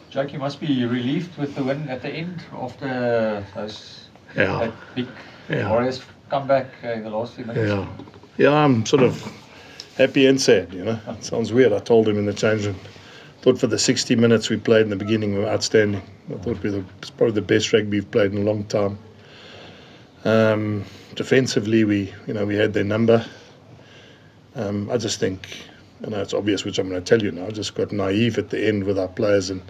Jake, you must be relieved with the win at the end after that big Warriors comeback in the last few minutes. Yeah, I'm sort of happy and sad, It sounds weird. I told him in the change room. Thought for the 60 minutes we played in the beginning were outstanding. I thought it's probably the best rugby we've played in a long time. Defensively, we had their number. I just think, it's obvious, which I'm going to tell you now, I just got naive at the end with our players, and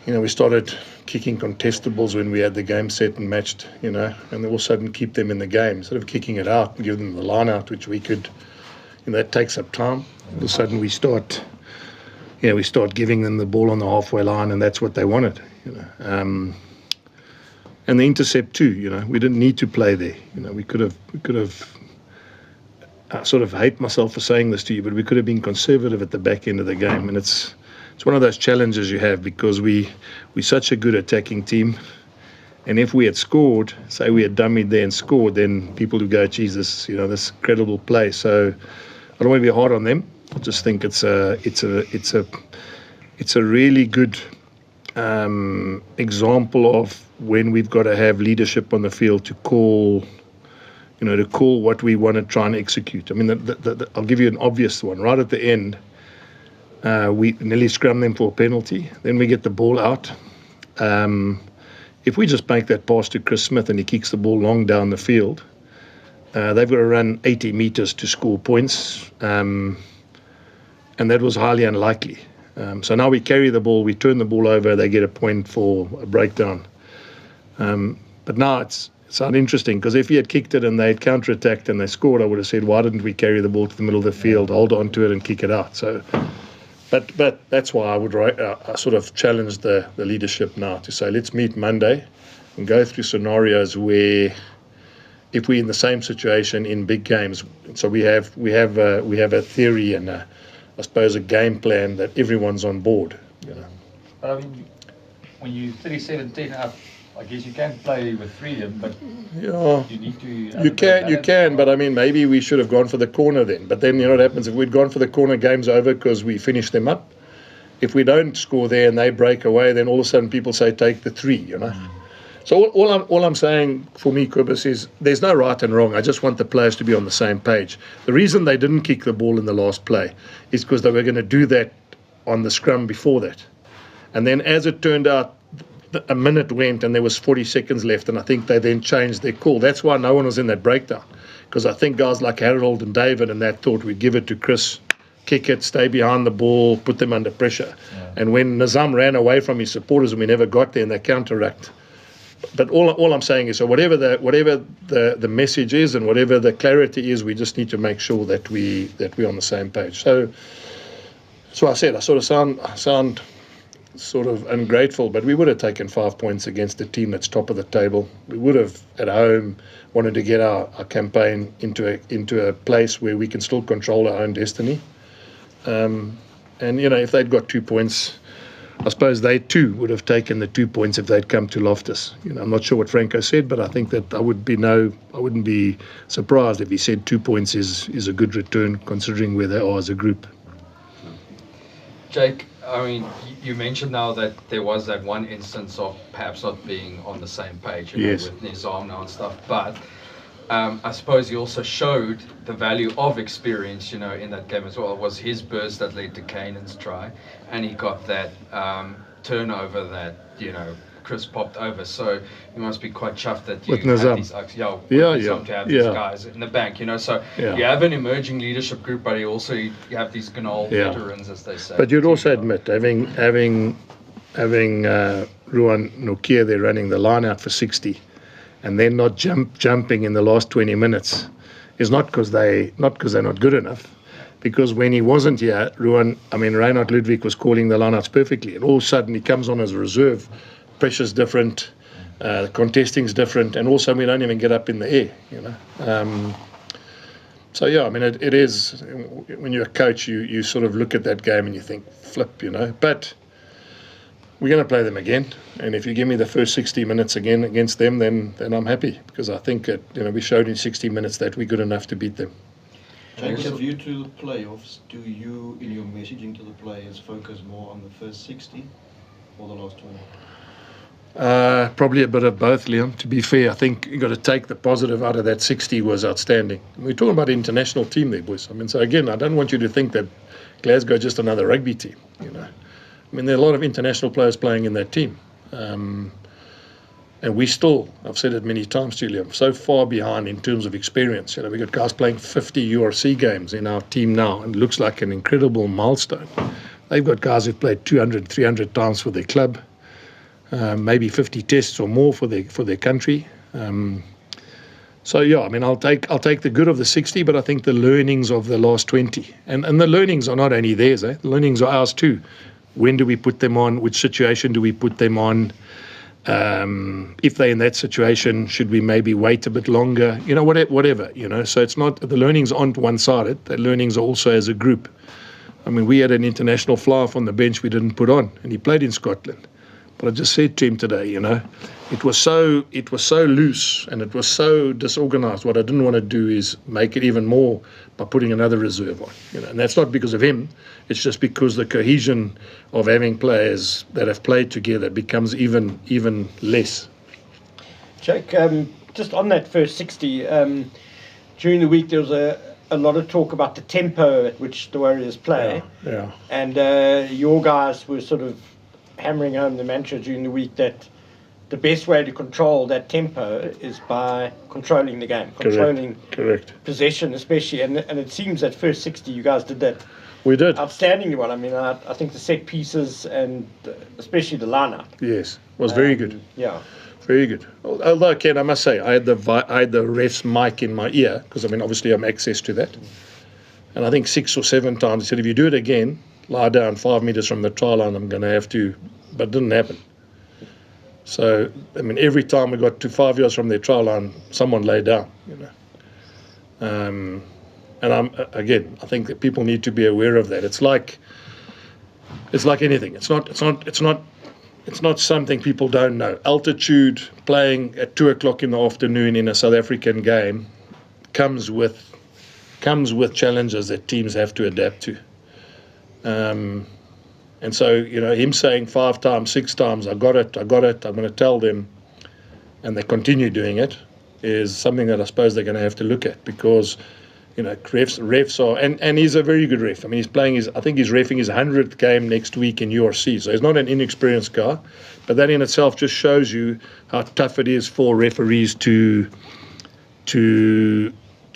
we started kicking contestables when we had the game set and matched, and then all of a sudden keep them in the game instead of kicking it out and give them the line out, which we could. That takes up time. All of a sudden we start giving them the ball on the halfway line, and that's what they wanted. And the intercept too. We didn't need to play there. We could have. I sort of hate myself for saying this to you, but we could have been conservative at the back end of the game, and it's one of those challenges you have because we're such a good attacking team. And if we had scored, say we had dummied there and scored, then people would go, Jesus, this incredible play. So I don't want to be hard on them. I just think it's a really good example of when we've got to have leadership on the field to call what we want to try and execute. I mean, I'll give you an obvious one. Right at the end, we nearly scrum them for a penalty. Then we get the ball out. If we just make that pass to Chris Smith and he kicks the ball long down the field, they've got to run 80 meters to score points. And that was highly unlikely. So now we carry the ball, we turn the ball over, they get a point for a breakdown. But now it's interesting because if he had kicked it and they had counter-attacked and they scored, I would have said, why didn't we carry the ball to the middle of the field, hold on to it and kick it out? So, but that's why I sort of challenged the leadership now to say, let's meet Monday and go through scenarios where if we're in the same situation in big games, so we have a theory and I suppose a game plan that everyone's on board. But I mean, when you're 37-10 up, I guess you can play with freedom, but you need to. You can, but I mean, maybe we should have gone for the corner then. But then, what happens if we'd gone for the corner? Game's over because we finished them up. If we don't score there and they break away, then all of a sudden people say take the 3. So all I'm saying for me, Kobus, is there's no right and wrong. I just want the players to be on the same page. The reason they didn't kick the ball in the last play is because they were going to do that on the scrum before that, and then as it turned out, a minute went and there was 40 seconds left, and I think they then changed their call. That's why no one was in that breakdown, because I think guys like Harold and David and that thought we'd give it to Chris, kick it, stay behind the ball, put them under pressure. And when Nizam ran away from his supporters and we never got there, and they counteract. But all I'm saying is, so whatever the message is and whatever the clarity is, we just need to make sure that we're on the same page. So I said I sort of sound sort of ungrateful, but we would have taken 5 points against a team that's top of the table. We would have at home wanted to get our campaign into a place where we can still control our own destiny. And if they'd got 2 points, I suppose they too would have taken the 2 points if they'd come to Loftus. I'm not sure what Franco said, but I think that I wouldn't be surprised if he said 2 points is a good return considering where they are as a group. Jake, I mean, you mentioned now that there was that one instance of perhaps not being on the same page Yes. with Nizam now and stuff, but I suppose he also showed the value of experience, in that game as well. It was his burst that led to Kanan's try, and he got that turnover that, Chris popped over. So you must be quite chuffed that you have these these guys in the bank, So you have an emerging leadership group, but you have these Gnol veterans, as they say. But you'd also admit having Ruan Nokia there running the line out for 60, and then not jumping in the last 20 minutes is not because they're not good enough. Because when he wasn't here, Reinhard Ludwig was calling the lineouts perfectly, and all of a sudden he comes on as a reserve. Pressure's different, contesting's different, and also we don't even get up in the air, So it is, when you're a coach, you sort of look at that game and you think, flip, But we're going to play them again, and if you give me the first 60 minutes again against them, then I'm happy, because I think that we showed in 60 minutes that we're good enough to beat them. Jake, with a view to the playoffs, do you, in your messaging to the players, focus more on the first 60 or the last 20? Probably a bit of both, Liam. To be fair, I think you got to take the positive out of that. 60 was outstanding. We're talking about the international team there, boys. I mean, so again, I don't want you to think that Glasgow is just another rugby team. You know, I mean, there are a lot of international players playing in that team, and we still, I've said it many times to you, Liam, so far behind in terms of experience. You know, we got guys playing 50 URC games in our team now, and it looks like an incredible milestone. They've got guys who've played 200, 300 times for their club. Maybe 50 tests or more for their country. So yeah, I mean, I'll take the good of the 60, but I think the learnings of the last 20, and the learnings are not only theirs, the learnings are ours too. When do we put them on? Which situation do we put them on? If they're in that situation, should we maybe wait a bit longer? You know, whatever. You know, so it's not, the learnings aren't one-sided. The learnings are also as a group. I mean, we had an international fly-off on the bench we didn't put on, and he played in Scotland. But I just said to him today, you know, it was so loose and it was so disorganized. What I didn't want to do is make it even more by putting another reserve on. You know, and that's not because of him. It's just because the cohesion of having players that have played together becomes even less. Jake, just on that first 60, during the week there was a lot of talk about the tempo at which the Warriors play. Yeah. And your guys were sort of hammering home the mantra during the week that the best way to control that tempo is by controlling the game, controlling Correct. possession especially, and it seems that first 60 you guys did that. We did. Outstandingly well. I mean, I think the set pieces and especially the lineup. Yes, was very good. Yeah. Very good. Although, Ken, I must say, I had the ref's mic in my ear, because, I mean, obviously I'm access to that. And I think 6 or 7 times he said, if you do it again, lie down 5 meters from the try line, I'm going to have to, but it didn't happen. So, I mean, every time we got to 5 yards from their try line, someone lay down, you know. And I think that people need to be aware of that. It's like anything. It's not something people don't know. Altitude, playing at 2 o'clock in the afternoon in a South African game comes with challenges that teams have to adapt to. And so, you know, him saying 5 times, 6 times, I got it, I'm going to tell them, and they continue doing it, is something that I suppose they're going to have to look at, because, you know, refs are, and he's a very good ref. I mean, I think he's reffing his 100th game next week in URC, so he's not an inexperienced guy, but that in itself just shows you how tough it is for referees to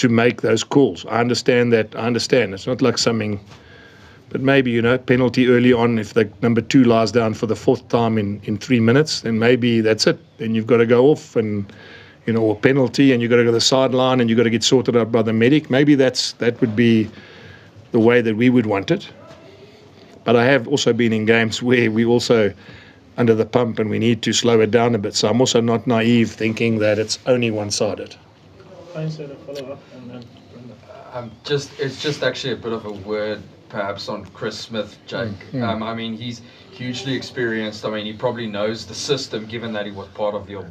make those calls. I understand. It's not like something. But maybe, you know, penalty early on, if the number 2 lies down for the 4th time in 3 minutes, then maybe that's it. Then you've got to go off, and, you know, or penalty, and you've got to go to the sideline, and you've got to get sorted out by the medic. Maybe that would be the way that we would want it. But I have also been in games where we also under the pump and we need to slow it down a bit. So I'm also not naive thinking that it's only one-sided. Thanks for the follow-up. And then it's just actually a bit of a word perhaps on Chris Smith, Jake. I mean, he's hugely experienced. I mean, he probably knows the system, given that he was part of your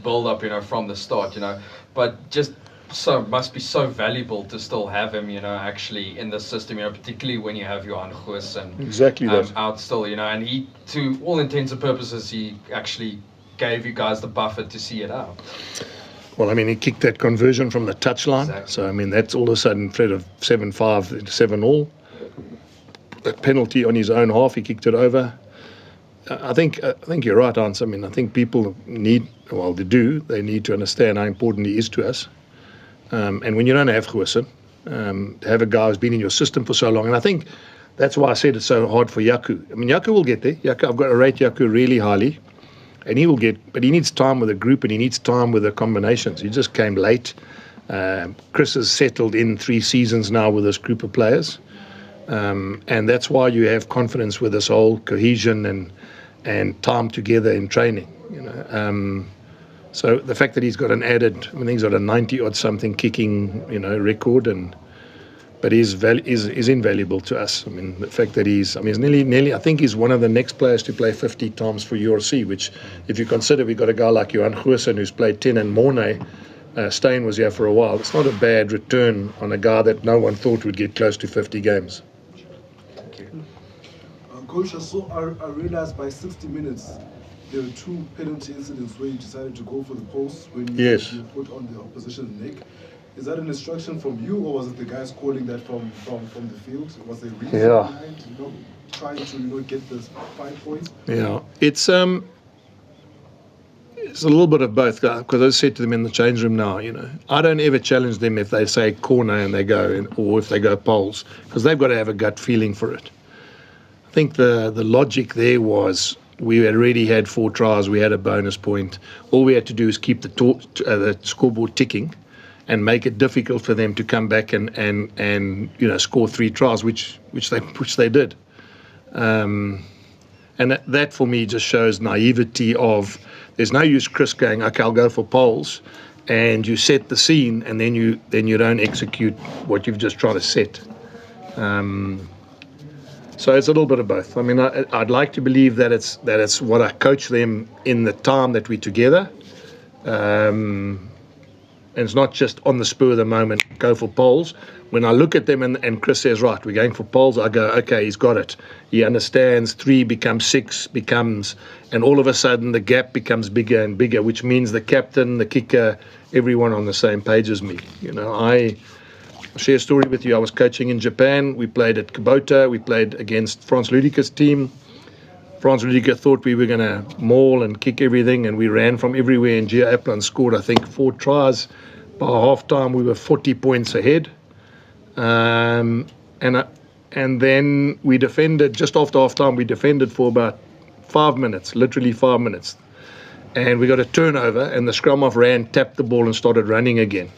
build-up, you know, from the start, you know. But just must be so valuable to still have him, you know, actually in the system, you know, particularly when you have Johan Goos and exactly out still, you know. And he, to all intents and purposes, he actually gave you guys the buffer to see it out. Well, I mean, he kicked that conversion from the touchline. Exactly. So, I mean, that's all of a sudden instead of 7-5, 7-all. A penalty on his own half, he kicked it over. I think you're right, Hans. I mean, I think people need to understand how important he is to us. And when you don't have Goosen, to have a guy who's been in your system for so long, and I think that's why I said it's so hard for Jaco. I mean, Jaco will get there. I've got to rate Jaco really highly, and he will but he needs time with the group, and he needs time with the combinations. He just came late. Chris has settled in 3 seasons now with this group of players. And that's why you have confidence with this whole cohesion and time together in training, you know. So the fact that he's got he's got a 90-odd something kicking, you know, record, but is invaluable to us. I mean, the fact that he's nearly, I think he's one of the next players to play 50 times for URC, which, if you consider we've got a guy like Johan Goosen who's played 10 and Mornay, Steyn was here for a while. It's not a bad return on a guy that no one thought would get close to 50 games. Coach, I realized by 60 minutes there were 2 penalty incidents where you decided to go for the post when you put on the opposition's neck. Is that an instruction from you, or was it the guys calling that from the field? Was there a reason behind trying to get the 5 points? Yeah, it's a little bit of both, because I said to them in the change room now, I don't ever challenge them if they say corner and they go, or if they go poles, because they've got to have a gut feeling for it. I think the logic there was we had already had 4 tries, we had a bonus point. All we had to do is keep the scoreboard ticking and make it difficult for them to come back and score 3 tries, which they did. And that for me just shows naivety of there's no use Chris going, okay, I'll go for poles, and you set the scene and then you don't execute what you've just tried to set. So it's a little bit of both. I mean, I'd like to believe that it's what I coach them in the time that we're together. And it's not just on the spur of the moment, go for poles. When I look at them and Chris says, right, we're going for poles, I go, okay, he's got it. He understands 3 becomes 6, and all of a sudden the gap becomes bigger and bigger, which means the captain, the kicker, everyone on the same page as me. I share a story with you. I was coaching in Japan. We played at Kubota. We played against Franz Ludiker's team. Franz Ludiker thought we were going to maul and kick everything, and we ran from everywhere, and Gia Aplan scored, I think, 4 tries. By half-time, we were 40 points ahead. And then we defended, just after half-time, we defended for about 5 minutes, literally 5 minutes. And we got a turnover, and the scrum-off ran, tapped the ball, and started running again.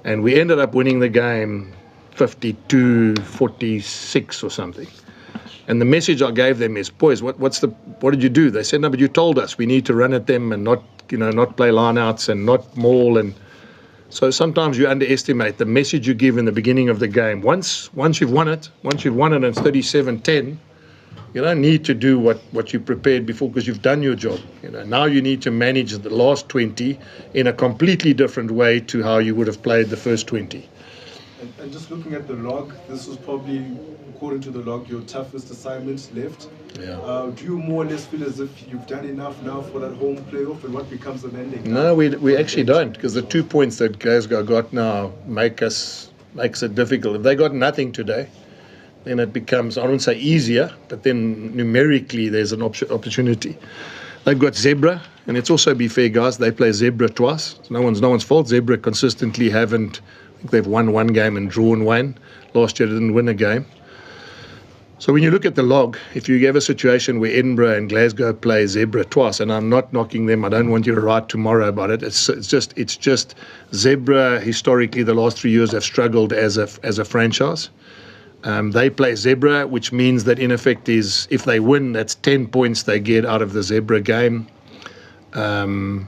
And we ended up winning the game 52-46 or something. And the message I gave them is, boys, what did you do? They said, no, but you told us we need to run at them and not play line-outs and not maul. And so sometimes you underestimate the message you give in the beginning of the game. Once you've won it and it's 37-10, you don't need to do what you prepared before, because you've done your job. Now you need to manage the last 20 in a completely different way to how you would have played the first 20. And just looking at the log, this was probably, according to the log, your toughest assignment left. Yeah. Do you more or less feel as if you've done enough now for that home playoff, and what becomes the mandate? No, we actually don't, because the 2 points that Glasgow got now makes it difficult. If they got nothing today, then it becomes, I wouldn't say easier, but then numerically there's an opportunity. They've got Zebra, and it's also, be fair, guys, they play Zebra twice. It's no one's fault. Zebra consistently haven't, I think they've won 1 game and drawn 1. Last year they didn't win a game. So when you look at the log, if you have a situation where Edinburgh and Glasgow play Zebra twice, and I'm not knocking them, I don't want you to write tomorrow about it. It's just Zebra historically the last 3 years have struggled as a franchise. They play Zebra, which means that in effect is if they win, that's 10 points they get out of the Zebra game. And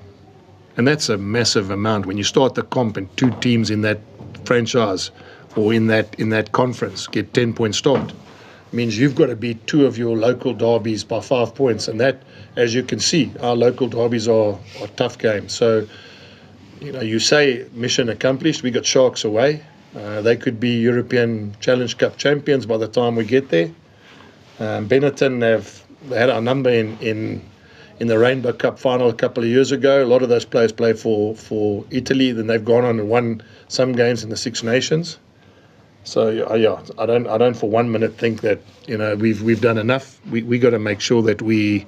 that's a massive amount. When you start the comp and 2 teams in that franchise or in that conference get 10 points start, means you've got to beat 2 of your local derbies by 5 points. And that, as you can see, our local derbies are tough games. So, you say mission accomplished. We got Sharks away. They could be European Challenge Cup champions by the time we get there. Benetton they had our number in the Rainbow Cup final a couple of years ago. A lot of those players play for Italy. Then they've gone on and won some games in the Six Nations. So I don't for 1 minute think that we've done enough. We got to make sure that we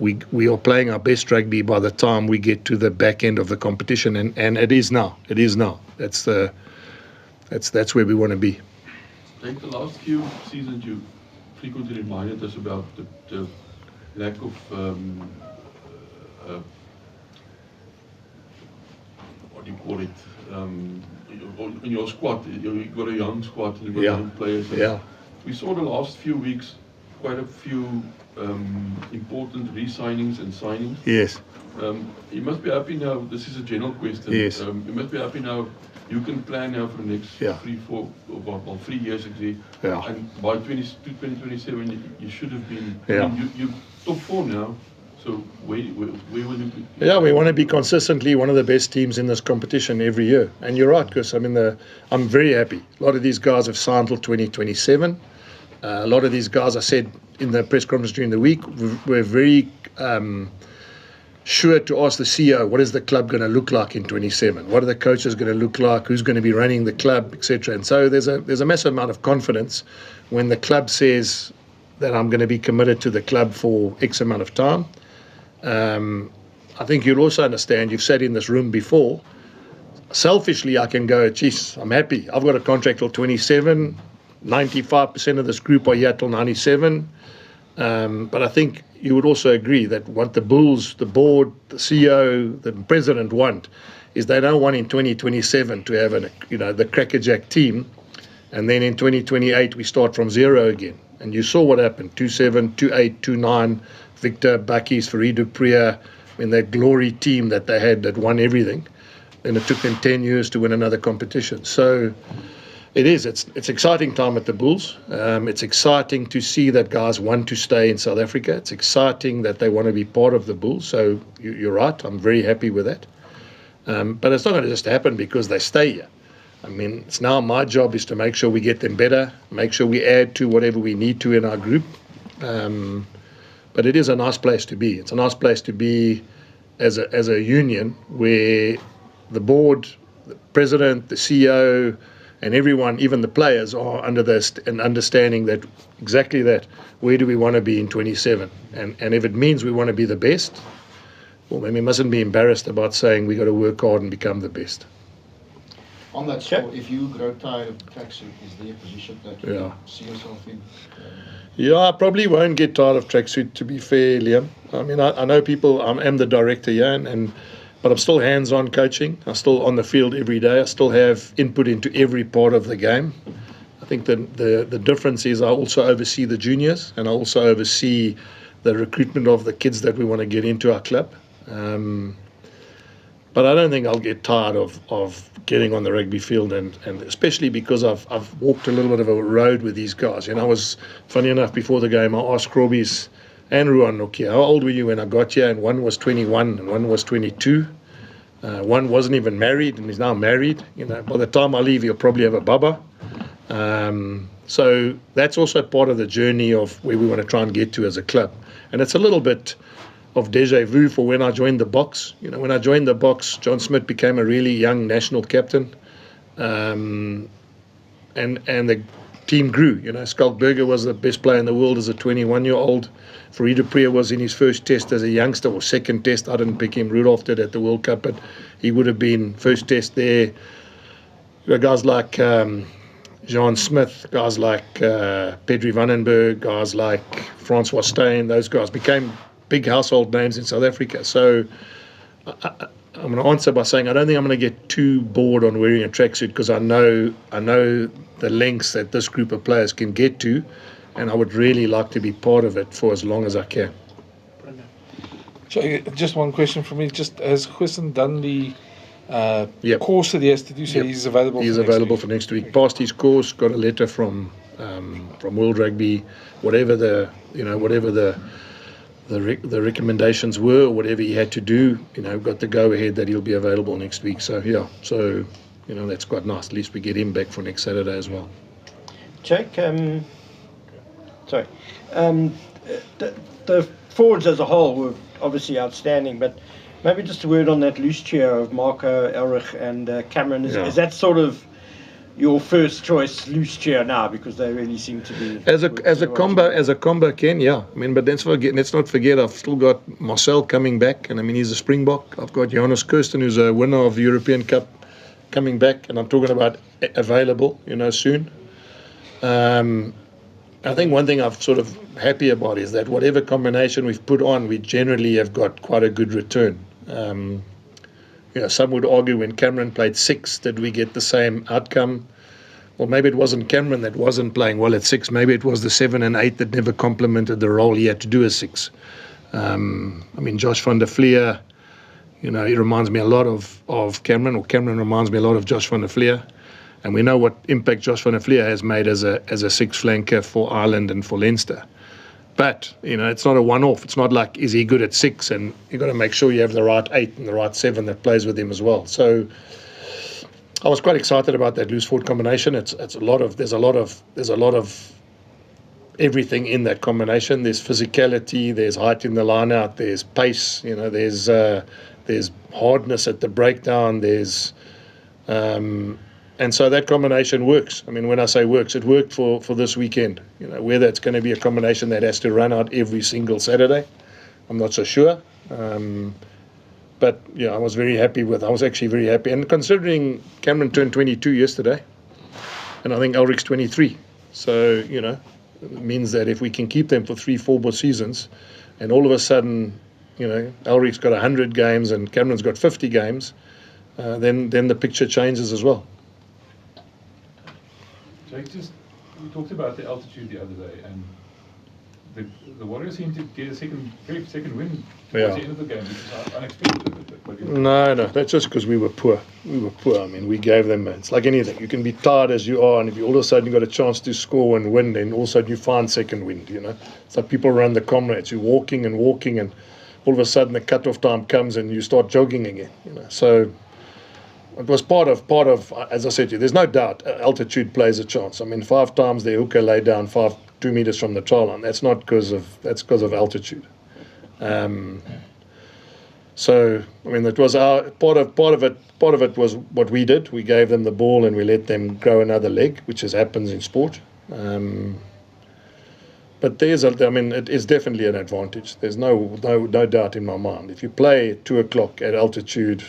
are playing our best rugby by the time we get to the back end of the competition, and it is now. That's where we want to be. Like the last few seasons, you frequently reminded us about the lack of what do you call it? In your squad, you've got a young squad and you've got young players. Yeah. We saw the last few weeks quite a few important re-signings and signings. Yes. You must be happy now. This is a general question. Yes. You must be happy now. You can plan now for the next 3 years actually. Yeah. And by 2027, you should have been. Yeah. I mean, you're top 4 now. So where will you be? Yeah, we want to be consistently one of the best teams in this competition every year. And you're right, Chris. I mean, I'm very happy. A lot of these guys have signed till 2027. A lot of these guys, I said in the press conference during the week, were very sure to ask the CEO, what is the club going to look like in 27? What are the coaches going to look like? Who's going to be running the club, etc. And so there's a massive amount of confidence when the club says that I'm going to be committed to the club for X amount of time. I think you'll also understand, you've sat in this room before, selfishly I can go, geez, I'm happy. I've got a contract till 27, 95% of this group are here till 97. But I think you would also agree that what the Bulls, the board, the CEO, the president want is they don't want in 2027 to have the crackerjack team, and then in 2028 we start from zero again. And you saw what happened, 2-7, 2-8, 2-9, Victor, Bakkies, Farid Dupriya, in that glory team that they had that won everything. And it took them 10 years to win another competition. So it's exciting time at the Bulls. It's exciting to see that guys want to stay in South Africa. It's exciting that they want to be part of the Bulls. So you're right, I'm very happy with that. But it's not going to just happen because they stay here. I mean, it's now my job is to make sure we get them better, make sure we add to whatever we need to in our group. But it is a nice place to be. It's a nice place to be as a union where the board, the president, the CEO, and everyone, even the players, are under an understanding that exactly that. Where do we want to be in 27? And if it means we want to be the best, well, then we mustn't be embarrassed about saying we got to work hard and become the best. On that score, if you grow tired of the tracksuit, is there a position that you see yourself in? Yeah, I probably won't get tired of tracksuit, to be fair, Liam. I mean, I know people, I'm the director here, but I'm still hands-on coaching. I'm still on the field every day. I still have input into every part of the game. I think the difference is I also oversee the juniors, and I also oversee the recruitment of the kids that we want to get into our club. But I don't think I'll get tired of getting on the rugby field, and especially because I've walked a little bit of a road with these guys. And I was, funny enough, before the game, I asked Krobbies and Ruan Nokia, how old were you when I got here? And one was 21 and one was 22. One wasn't even married and he's now married. By the time I leave, he'll probably have a baba. So that's also part of the journey of where we want to try and get to as a club. And it's a little bit of deja vu for when I joined the box. When I joined the box, John Smith became a really young national captain, and the team grew. Skalkberger was the best player in the world as a 21-year-old. Farid Dupriya was in his first test as a youngster, or second test. I didn't pick him. Rudolph did at the World Cup, but he would have been first test there. Guys like Jean Smith, guys like Pedri Vandenberg, guys like Francois Steyn, those guys became big household names in South Africa. So I'm going to answer by saying I don't think I'm going to get too bored on wearing a tracksuit, because I know the lengths that this group of players can get to, and I would really like to be part of it for as long as I can. So just one question for me. Just has Huisson done the course that he has to do? So he's available. He's available for next week. Passed his course. Got a letter from World Rugby, whatever the recommendations were, or whatever he had to do, got the go-ahead that he'll be available next week. So, that's quite nice. At least we get him back for next Saturday as well. Jake, the forwards as a whole were obviously outstanding, but maybe just a word on that loose chair of Marco, Elrich and Cameron. Is that sort of your first choice loose chair now, because they really seem to be as a combo, Ken? Yeah. I mean, but let's not forget I've still got Marcel coming back, and I mean he's a Springbok. I've got Johannes Kirsten, who's a winner of the European Cup, coming back, and I'm talking about available, soon. I think one thing I'm sort of happy about is that whatever combination we've put on, we generally have got quite a good return. Some would argue when Cameron played 6, did we get the same outcome? Well, maybe it wasn't Cameron that wasn't playing well at 6. Maybe it was the 7 and 8 that never complemented the role he had to do as 6. Josh van der Vlier, he reminds me a lot of Cameron, or Cameron reminds me a lot of Josh van der Vlier. And we know what impact Josh van der Vlier has made as a 6 flanker for Ireland and for Leinster. But, it's not a one-off. It's not like, is he good at 6? And you've got to make sure you have the right 8 and the right 7 that plays with him as well. So I was quite excited about that loose forward combination. There's a lot of everything in that combination. There's physicality, there's height in the line out, there's pace, there's hardness at the breakdown, and so that combination works. I mean, when I say works, it worked for this weekend. Whether it's going to be a combination that has to run out every single Saturday, I'm not so sure. But yeah, I was actually very happy. And considering Cameron turned 22 yesterday, and I think Elric's 23, so it means that if we can keep them for 3-4 more seasons, and all of a sudden, Elric's got 100 games and Cameron's got 50 games, then the picture changes as well. Jake, we talked about the altitude the other day, and the Warriors seemed to get a second win towards the end of the game, which is unexpected. No, that's just because we were poor. I mean, we gave them. It's like anything. You can be tired as you are, and if you all of a sudden you got a chance to score and win, then all of a sudden you find second wind. It's like people run the comrades. You're walking, and all of a sudden the cut-off time comes and you start jogging again. So it was part of, as I said to you, there's no doubt altitude plays a chance. I mean, 5 times the hooker lay down 2 meters from the try line. That's because of altitude. So I mean, it was part of it was what we did. We gave them the ball and we let them grow another leg, which happens in sport. But it is definitely an advantage. There's no doubt in my mind. If you play at 2 o'clock at altitude,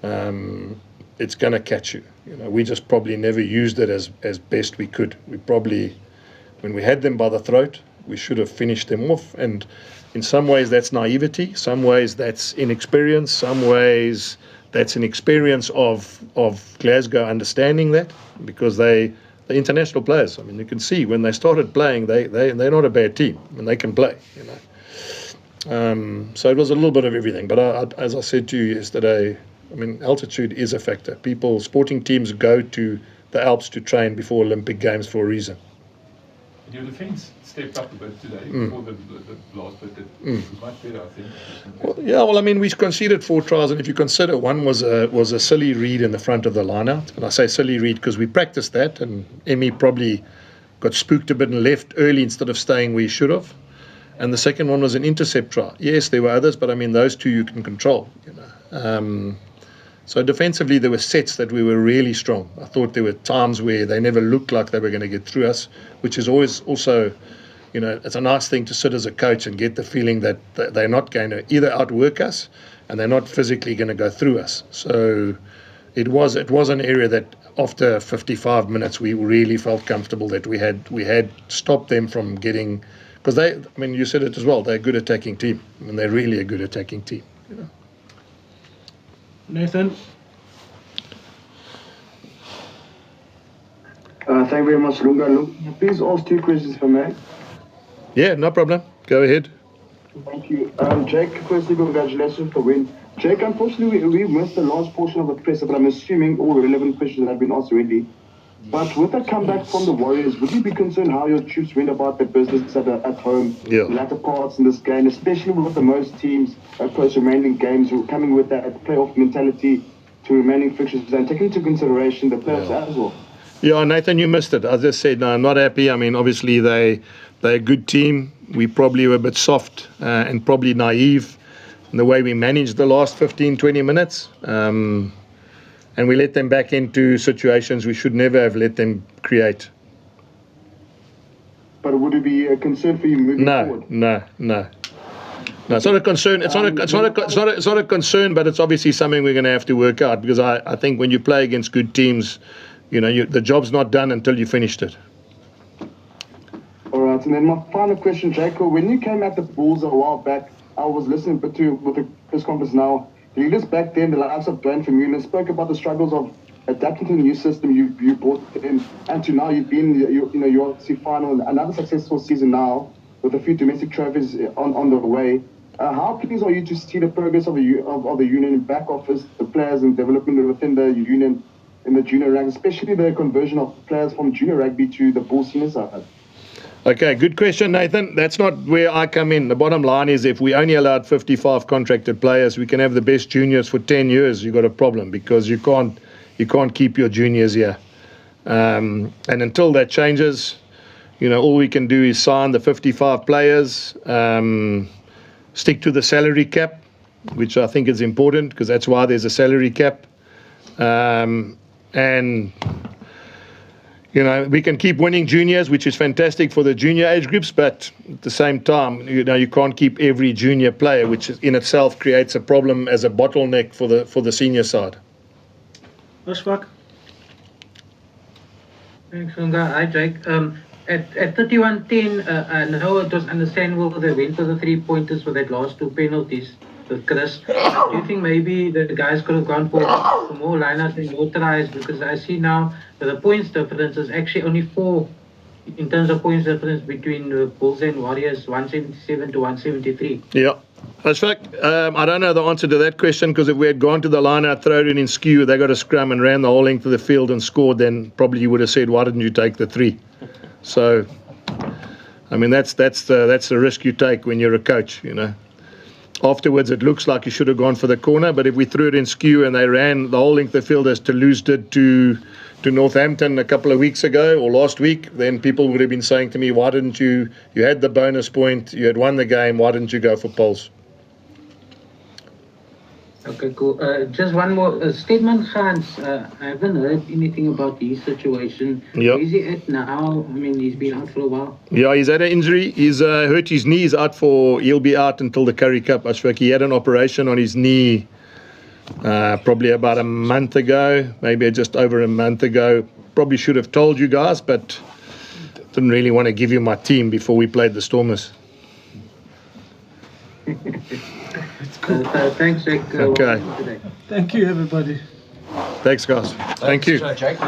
it's going to catch you. We just probably never used it as best we could. We probably, when we had them by the throat, we should have finished them off. And in some ways that's naivety, some ways that's inexperience, some ways that's an experience of Glasgow understanding that, because they're international players. I mean, you can see when they started playing, they're not a bad team, and they can play. So it was a little bit of everything. But as I said to you yesterday, I mean, altitude is a factor. Sporting teams go to the Alps to train before Olympic Games for a reason. Your defence stepped up a bit today before the last bit. It was much better, I think. Well, I mean, we conceded 4 tries, and if you consider, one was a silly read in the front of the line-out. And I say silly read because we practiced that, and Emmy probably got spooked a bit and left early instead of staying where he should have. And the second one was an intercept try. Yes, there were others, but I mean, those 2 you can control. So defensively, there were sets that we were really strong. I thought there were times where they never looked like they were going to get through us, which is always also, it's a nice thing to sit as a coach and get the feeling that they're not going to either outwork us and they're not physically going to go through us. So it was an area that after 55 minutes we really felt comfortable that we had stopped them from getting, because you said it as well, they're a good attacking team. I mean, they're really a good attacking team. Nathan? Thank you very much, Lunga. Please ask 2 questions for me. Yeah, no problem. Go ahead. Thank you. Jake, firstly, congratulations for win. Jake, unfortunately, we missed the last portion of the press, but I'm assuming all the relevant questions have been asked already. But with the comeback from the Warriors, would you be concerned how your troops went about their business at home, the latter parts in this game, especially with the most teams across remaining games coming with that playoff mentality to remaining fixtures and taking into consideration the playoffs as well? Yeah, Nathan, you missed it. I just said, no, I'm not happy. I mean, obviously, they're a good team. We probably were a bit soft and probably naive in the way we managed the last 15, 20 minutes. And we let them back into situations we should never have let them create. But would it be a concern for you moving forward? No. It's not a concern. It's not a concern, but it's obviously something we're going to have to work out, because I think when you play against good teams, the job's not done until you finished it. All right, and then my final question, Jacob, when you came at the Bulls a while back, I was listening with the press conference now. The leaders back then, the likes of Dwayne Vermeulen, spoke about the struggles of adapting to the new system you brought in, and to now you're obviously final, another successful season now with a few domestic trophies on the way. How pleased are you to see the progress of the union in back office, the players and development within the union in the junior ranks, especially the conversion of players from junior rugby to the Bulls senior side? Okay, good question, Nathan. That's not where I come in. The bottom line is if we only allowed 55 contracted players, we can have the best juniors for 10 years. You've got a problem because you can't keep your juniors here. And until that changes, all we can do is sign the 55 players, stick to the salary cap, which I think is important because that's why there's a salary cap. And we can keep winning juniors, which is fantastic for the junior age groups, but at the same time, you can't keep every junior player, which in itself creates a problem as a bottleneck for the senior side. Ashfaq. Thanks, Lunga. Hi, Jake. At 31-10, I know it was understandable they went for the 3-pointers for that last 2 penalties with Chris. Do you think maybe the guys could have gone for more lineouts and more tries? Because I see now the points difference is actually only 4 in terms of points difference between the Bulls and Warriors, 177 to 173. Yeah. Ashfaq, I don't know the answer to that question because if we had gone to the line-out, thrown it in skew, they got a scrum and ran the whole length of the field and scored, then probably you would have said, why didn't you take the 3? So, I mean, that's the risk you take when you're a coach, Afterwards, it looks like you should have gone for the corner, but if we threw it in skew and they ran the whole length of the field as Toulouse did to Northampton a couple of weeks ago or last week, then people would have been saying to me, why didn't you had the bonus point, you had won the game, why didn't you go for poles? Okay, cool. Just one more statement, Hans. I haven't heard anything about his situation. Yep. Where is he at now? I mean, he's been out for a while. Yeah, he's had an injury. He's hurt his knee. He'll be out until the Currie Cup. Ashfaq, he had an operation on his knee probably about a month ago, maybe just over a month ago. Probably should have told you guys, but didn't really want to give you my team before we played the Stormers. Thanks, Jake. Okay. Today. Thank you, everybody. Thanks, guys. Thank you. Jake.